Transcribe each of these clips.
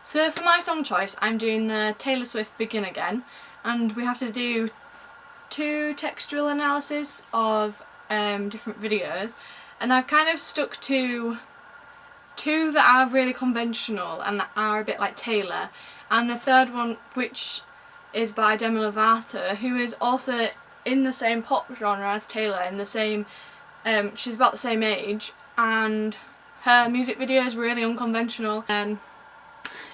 So for my song choice, I'm doing the Taylor Swift Begin Again, and we have to do 2 textual analysis of different videos, and I've kind of stuck to 2 that are really conventional and that are a bit like Taylor, and the third one, which is by Demi Lavato, who is also in the same pop genre as Taylor, in the same, she's about the same age, and her music video is really unconventional.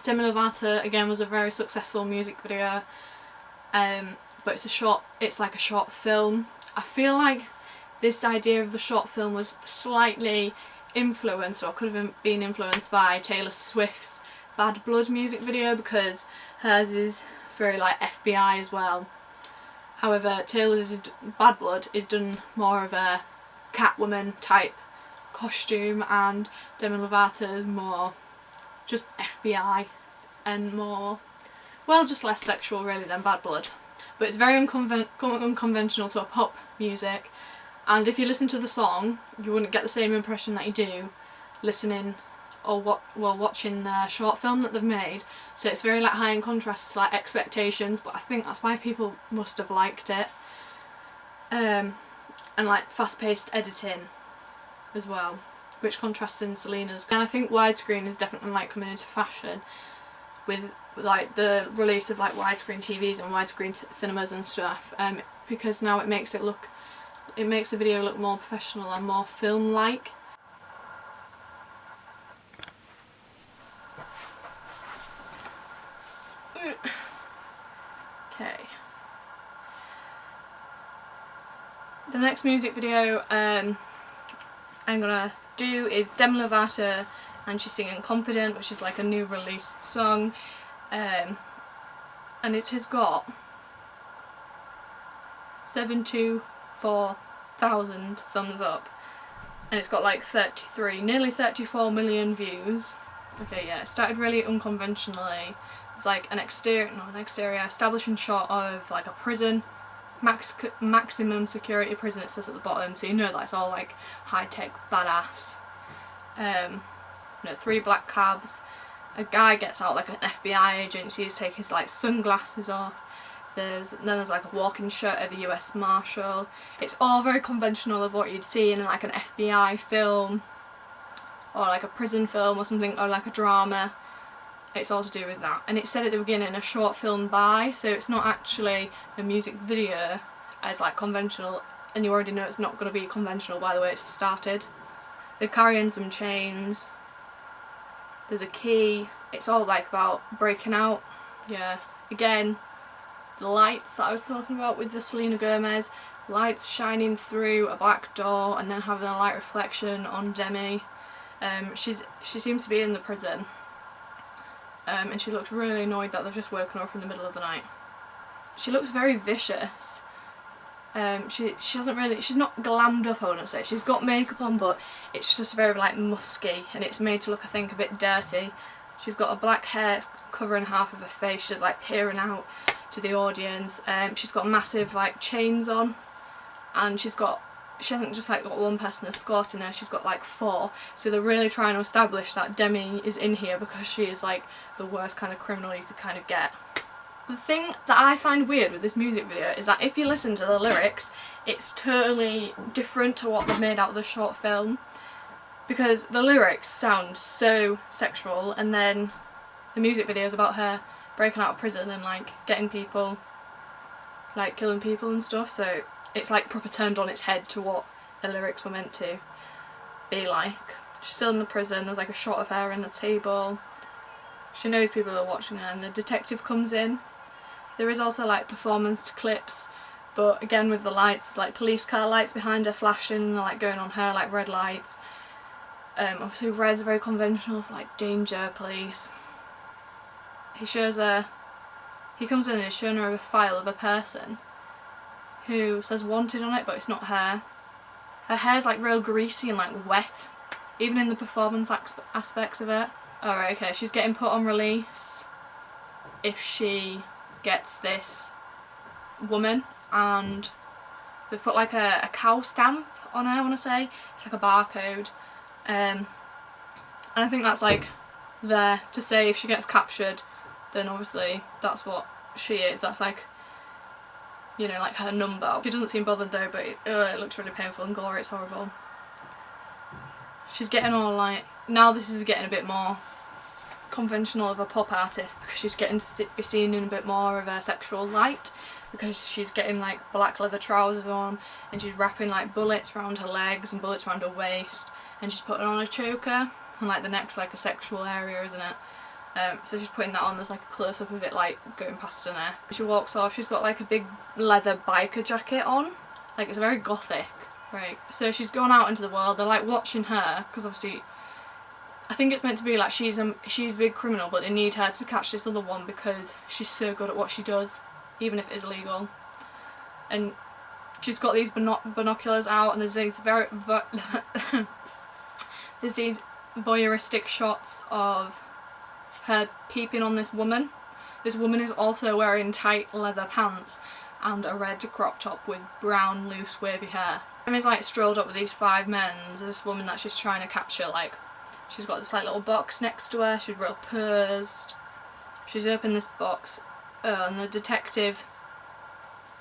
Demi Lovato again was a very successful music video, but it's like a short film. I feel like this idea of the short film was slightly influenced, or could have been influenced, by Taylor Swift's Bad Blood music video, because hers is very like FBI as well. However, Taylor's Bad Blood is done more of a Catwoman type costume, and Demi Lovato is more just FBI and more, well, just less sexual really than Bad Blood. But it's very unconventional to a pop music, and if you listen to the song you wouldn't get the same impression that you do listening or watching the short film that they've made. So it's very like high in contrast to like expectations, but I think that's why people must have liked it. And like fast-paced editing as well, which contrasts in Selena's. And I think widescreen is definitely like coming into fashion with like the release of like widescreen TVs and widescreen cinemas and stuff, because now it makes the video look more professional and more film-like. Okay. The next music video I'm gonna do is Demi Lovato, and she's singing Confident, which is like a new released song, and it has got 724,000 thumbs up, and it's got like nearly 34 million views. Okay, yeah, it started really unconventionally. It's like an exterior establishing shot of like a prison, maximum security prison, it says at the bottom, so you know that's all like high-tech badass. 3 black cabs, a guy gets out like an FBI agent, so he's taking his like sunglasses off. Then there's like a walking shot of a US Marshal. It's all very conventional of what you'd see in like an FBI film or like a prison film or something, or like a drama. It's all to do with that. And it said at the beginning a short film by, so it's not actually a music video as like conventional, and you already know it's not going to be conventional by the way it's started. They're carrying some chains, there's a key, it's all like about breaking out. Yeah, again, the lights that I was talking about with the Selena Gomez, lights shining through a black door and then having a light reflection on Demi. She seems to be in the prison, and she looks really annoyed that they've just woken her up in the middle of the night. She looks very vicious. She's not glammed up, I wouldn't say. She's got makeup on, but it's just very like musky, and it's made to look, I think, a bit dirty. She's got a black hair covering half of her face. She's like peering out to the audience. She's got massive like chains on, and she hasn't just like got one person escorting her, she's got like 4. So they're really trying to establish that Demi is in here because she is like the worst kind of criminal you could kind of get. The thing that I find weird with this music video is that if you listen to the lyrics, it's totally different to what they've made out of the short film, because the lyrics sound so sexual, and then the music video is about her breaking out of prison and like getting people, like killing people and stuff, so it's like proper turned on its head to what the lyrics were meant to be like. She's still in the prison, there's like a shot of her in the table. She knows people are watching her, and the detective comes in. There is also like performance clips, but again with the lights, there's like police car lights behind her flashing, and they're like going on her like red lights. Obviously red's very conventional for like danger, police. He comes in and is showing her a file of a person who says wanted on it, but it's not her. Her hair's like real greasy and like wet, even in the performance aspects of it. Alright, okay, she's getting put on release if she gets this woman, and they've put like a cow stamp on her, I want to say. It's like a barcode, and I think that's like there to say if she gets captured, then obviously that's what she is. That's like, you know, like her number. She doesn't seem bothered though, but it looks really painful and gory. It's horrible. She's getting all like, now this is getting a bit more conventional of a pop artist, because she's getting to be seen in a bit more of a sexual light, because she's getting like black leather trousers on, and she's wrapping like bullets around her legs and bullets around her waist, and she's putting on a choker, and like the neck's like a sexual area, isn't it? So she's putting that on. There's like a close up of it like going past her neck. She walks off, she's got like a big leather biker jacket on, like it's very gothic, right? So she's gone out into the world, they're like watching her, because obviously I think it's meant to be like she's a big criminal, but they need her to catch this other one because she's so good at what she does, even if it is illegal. And she's got these binoculars out, and there's these there's these voyeuristic shots of her peeping on this woman. This woman is also wearing tight leather pants and a red crop top with brown loose wavy hair. Demi's like strolled up with these 5 men. There's this woman that she's trying to capture, like she's got this like little box next to her, she's real posed. She's opened this box, and the detective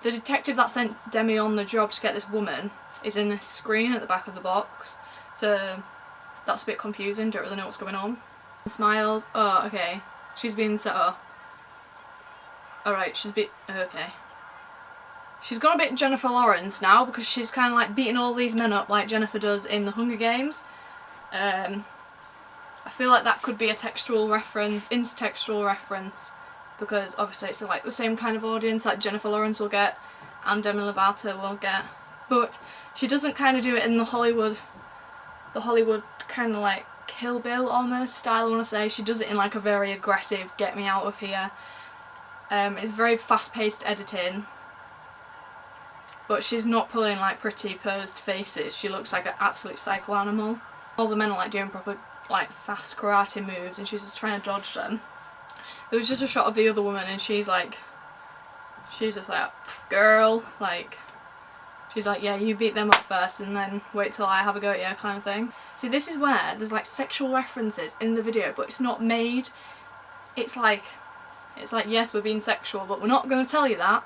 that sent Demi on the job to get this woman is in this screen at the back of the box. So that's a bit confusing, don't really know what's going on. Smiles, oh okay, she's being set up. Alright, okay. She's got a bit Jennifer Lawrence now, because she's kind of like beating all these men up like Jennifer does in the Hunger Games. I feel like that could be a textual reference, intertextual reference, because obviously it's like the same kind of audience that Jennifer Lawrence will get and Demi Lovato will get. But she doesn't kind of do it in the Hollywood kind of like Kill Bill almost style, I want to say. She does it in like a very aggressive, get me out of here. It's very fast-paced editing, but she's not pulling like pretty posed faces. She looks like an absolute psycho animal. All the men are like doing proper like fast karate moves, and she's just trying to dodge them. There was just a shot of the other woman, and she's just like, girl, like, she's like, yeah, you beat them up first and then wait till I have a go at you, kind of thing. See, this is where there's like sexual references in the video, but it's not made. It's like yes, we're being sexual, but we're not going to tell you that,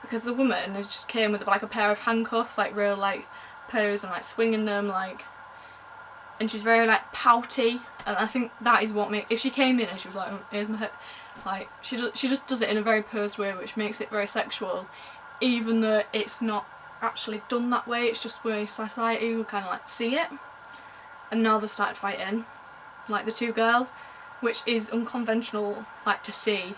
because the woman has just came with like a pair of handcuffs, like real like pose, and like swinging them, like, and she's very like pouty, and I think that is what if she came in and she was like, oh, here's my hip, like she just does it in a very posed way, which makes it very sexual, even though it's not actually done that way. It's just where society will kind of like see it. And now they've started fighting, like the 2 girls, which is unconventional like to see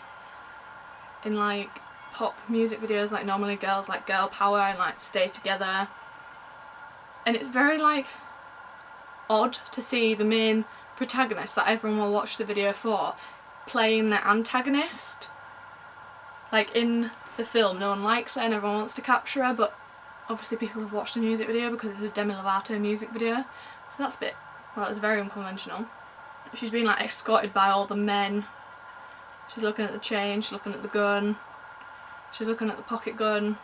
in like pop music videos. Like normally girls like girl power and like stay together, and it's very like odd to see the main protagonist that everyone will watch the video for playing the antagonist. Like in the film no one likes her and everyone wants to capture her, but obviously people have watched the music video because it's a Demi Lovato music video, so that's a bit, well, it's very unconventional. She's being like escorted by all the men. She's looking at the chain, she's looking at the gun, she's looking at the pocket gun,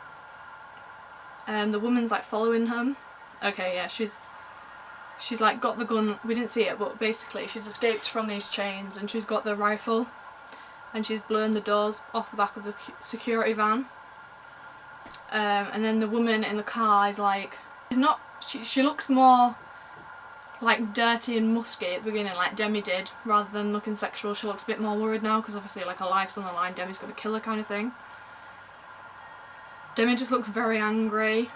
and the woman's like following him. Okay, yeah, she's like got the gun, we didn't see it, but basically she's escaped from these chains and she's got the rifle, and she's blown the doors off the back of the security van. And then the woman in the car is like, she looks more like dirty and musky at the beginning, like Demi did, rather than looking sexual. She looks a bit more worried now, because obviously like her life's on the line, Demi's gonna kill her, kind of thing. Demi just looks very angry.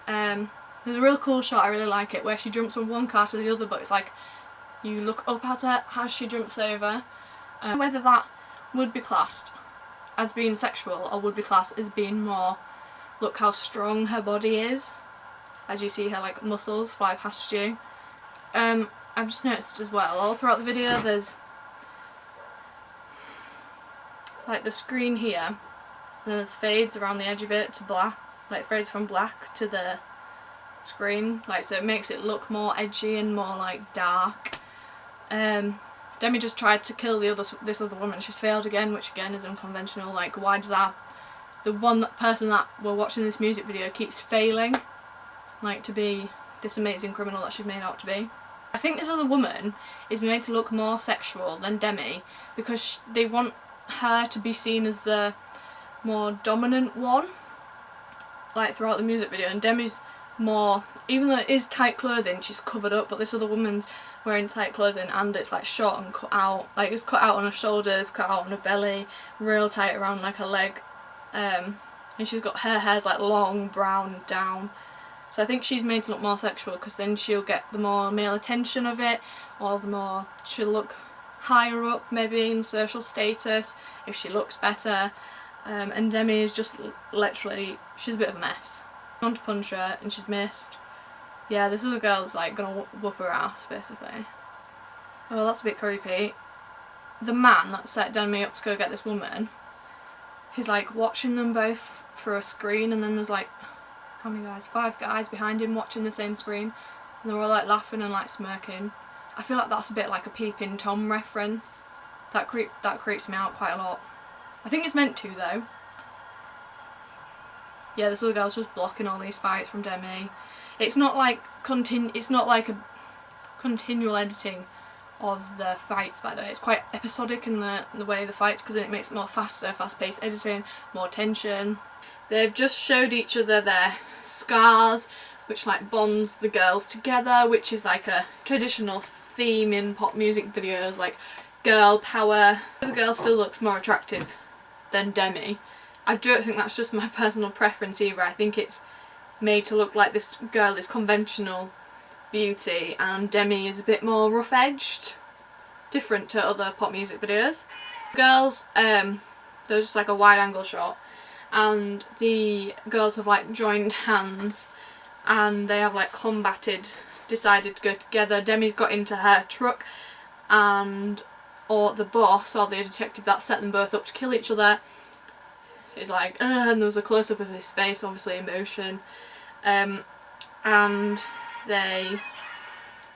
There's a real cool shot, I really like it, where she jumps from one car to the other, but it's like you look up at her as she jumps over. Whether that would be classed as being sexual or would be classed as being more, look how strong her body is, as you see her like muscles fly past you. I've just noticed as well, all throughout the video there's like the screen here, and there's fades around the edge of it to black, like fades from black to the screen, like, so it makes it look more edgy and more like dark. Demi just tried to kill this other woman. She's failed again, which again is unconventional. Like, why does the person that we're watching this music video keeps failing, like, to be this amazing criminal that she's made out to be? I think this other woman is made to look more sexual than Demi because they want her to be seen as the more dominant one, like throughout the music video, and Demi's more, even though it is tight clothing, she's covered up, but this other woman's wearing tight clothing and it's like short and cut out, like it's cut out on her shoulders, cut out on her belly, real tight around like her leg, and she's got her hair's like long, brown, down. So I think she's made to look more sexual because then she'll get the more male attention of it, or the more she'll look higher up maybe in social status if she looks better. And Demi is just literally, she's a bit of a mess. I want to punch her and she's missed. Yeah, this other girl's like gonna whoop her ass basically. Oh, that's a bit creepy. The man that set Demi up to go get this woman, he's like watching them both through a screen, and then there's like, how many guys? 5 guys behind him watching the same screen, and they're all like laughing and like smirking. I feel like that's a bit like a Peeping Tom reference. That creeps me out quite a lot. I think it's meant to though. Yeah, this other girl's just blocking all these fights from Demi. It's not like a continual editing of the fights, by the way. It's quite episodic in the way the fights, because then it makes it more faster, fast-paced editing, more tension. They've just showed each other their scars, which like bonds the girls together, which is like a traditional theme in pop music videos, like girl power. The girl still looks more attractive than Demi. I don't think that's just my personal preference either. I think it's made to look like this girl is conventional beauty and Demi is a bit more rough-edged, different to other pop music videos. Girls, there's just like a wide angle shot, and the girls have like joined hands and they have like decided to go together. Demi's got into her truck, and the boss or the detective that set them both up to kill each other is like, and there was a close-up of his face, obviously emotion, and they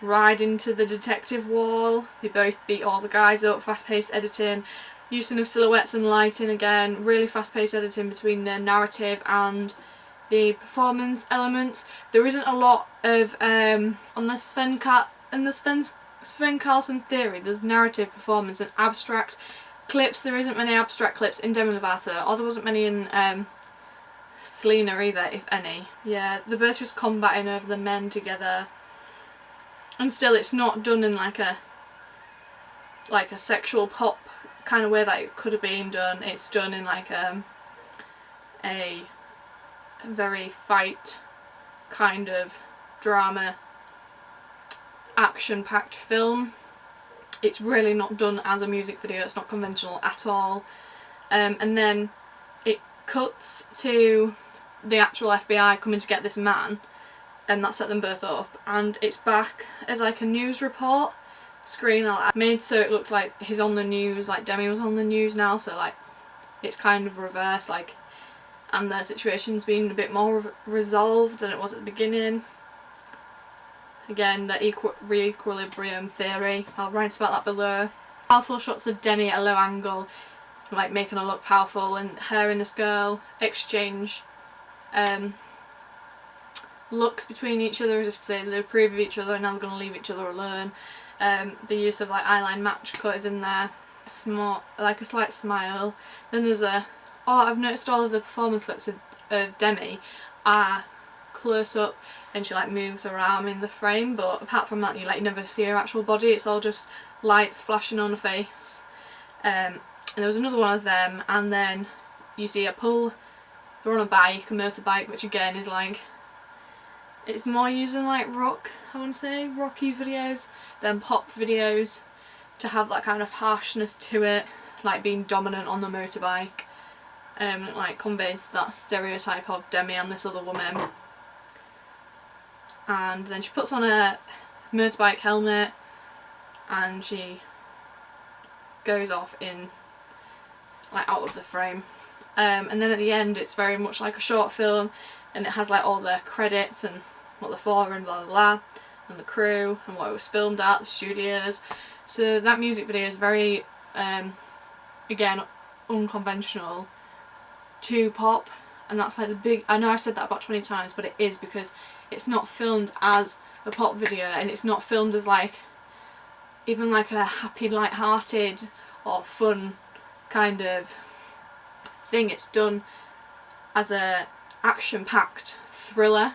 ride into the detective wall. They both beat all the guys up, fast-paced editing, using of silhouettes and lighting again, really fast-paced editing between the narrative and the performance elements. There isn't a lot of on the Sven Karlsson theory, there's narrative, performance and abstract clips. There isn't many abstract clips in Demi Lovato, or there wasn't many in Selena either, if any. Yeah, they're both just combating over the men together, and still it's not done in like a sexual pop kind of way that it could have been done. It's done in like a very fight kind of drama, action-packed film. It's really not done as a music video, it's not conventional at all. And then it cuts to the actual FBI coming to get this man, and that set them both up, and it's back as like a news report screen made so it looks like he's on the news, like Demi was on the news now, so like it's kind of reversed, like, and their situation's been a bit more resolved than it was at the beginning. Again, the re-equilibrium theory, I'll write about that below. Powerful shots of Demi at a low angle, like making her look powerful, and her and this girl exchange looks between each other as if to say they approve of each other and now they're going to leave each other alone. The use of like eyeline match cut is in there, like a slight smile. Then there's I've noticed all of the performance clips of Demi are close up and she like moves her arm in the frame, but apart from that you never see her actual body, it's all just lights flashing on her face. And there was another one of them, and then you see they're on a bike, a motorbike, which again is like, it's more using like rocky videos than pop videos to have that kind of harshness to it, like being dominant on the motorbike. It like conveys that stereotype of Demi and this other woman. And then she puts on a motorbike helmet and she goes off in like out of the frame. And then at the end it's very much like a short film, and it has like all the credits and what they're for and blah blah blah, and the crew and what it was filmed at, the studios. So that music video is very again unconventional to pop, and that's like the big, I know I've said that about 20 times, but it is because it's not filmed as a pop video, and it's not filmed as like even like a happy, light-hearted or fun kind of thing. It's done as a action-packed thriller,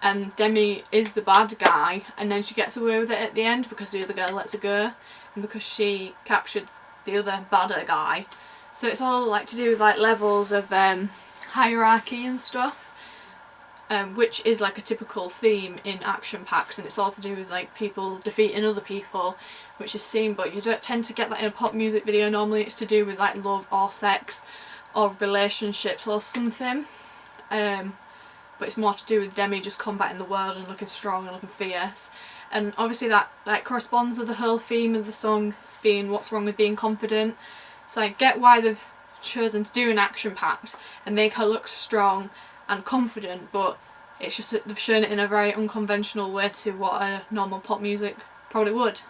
and Demi is the bad guy, and then she gets away with it at the end because the other girl lets her go, and because she captured the other badder guy. So it's all like to do with like levels of hierarchy and stuff, which is like a typical theme in action packs, and it's all to do with like people defeating other people, which is seen, but you don't tend to get that in a pop music video. Normally it's to do with like love or sex or relationships or something, but it's more to do with Demi just combating the world and looking strong and looking fierce. And obviously that like corresponds with the whole theme of the song being what's wrong with being confident. So I get why they've chosen to do an action packed and make her look strong and confident, but it's just that they've shown it in a very unconventional way to what a normal pop music probably would.